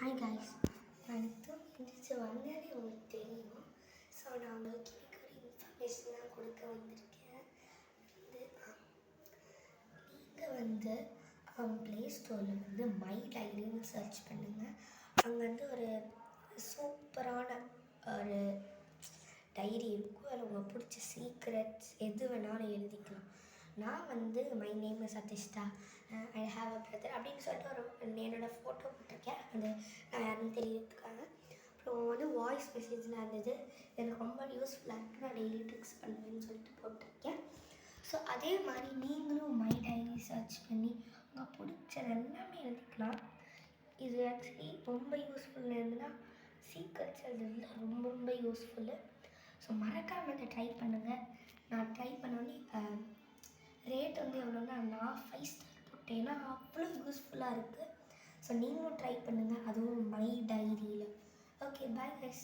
Hi guys, நான் எந்திரிச்சு வந்ததே உங்களுக்கு தெரியும். ஸோ நான் உங்களுக்கு இன்னைக்கு ஒரு இன்ஃபர்மேஷன் தான் கொடுக்க வந்திருக்கேன். நீங்கள் ப்ளே ஸ்டோரில் மை டைரின்னு சர்ச் பண்ணுங்கள். அங்கே ஒரு சூப்பரான ஒரு டைரி இருக்கும். அதில் உங்கள் பிடிச்ச சீக்ரெட்ஸ் எது வேணாலும் எழுதிக்கலாம். நான் மை நேம் இஸ் சதிஷ்டா, ஐ ஹாவ் அ பிரதர் அப்படின்னு சொல்லிட்டு ஒரு என்னோடய ஃபோட்டோ போட்டிருக்கேன். நான் யாருன்னு தெரியறதுக்காக. அப்புறம் வாய்ஸ் மெசேஜ்லாம் இருந்தது. எனக்கு ரொம்ப யூஸ்ஃபுல்லாக இருக்குது. நான் டெய்லி ட்ரிக்ஸ் பண்ணுவேன்னு சொல்லிட்டு போட்டிருக்கேன். ஸோ அதே மாதிரி நீங்களும் மை டைரி சர்ச் பண்ணி உங்கள் பிடிச்சது எல்லாமே எழுதிக்கலாம். இது ஆக்சுவலி ரொம்ப யூஸ்ஃபுல்லாக இருந்ததுன்னா சீக்ரெட்ஸ் எழுதுறதுல ரொம்ப ரொம்ப யூஸ்ஃபுல்லு. ஸோ மறக்காமல் இதை ட்ரை பண்ணுங்கள். நான் ட்ரை பண்ணோன்னே ரேட் எவ்வளோன்னா நான் 5 ஸ்டார் போட்டேன்னா அவ்வளோ யூஸ்ஃபுல்லாக இருக்குது. ஸோ நீங்களும் ட்ரை பண்ணுங்கள், அதுவும் மை டைரியில். Okay, bye guys.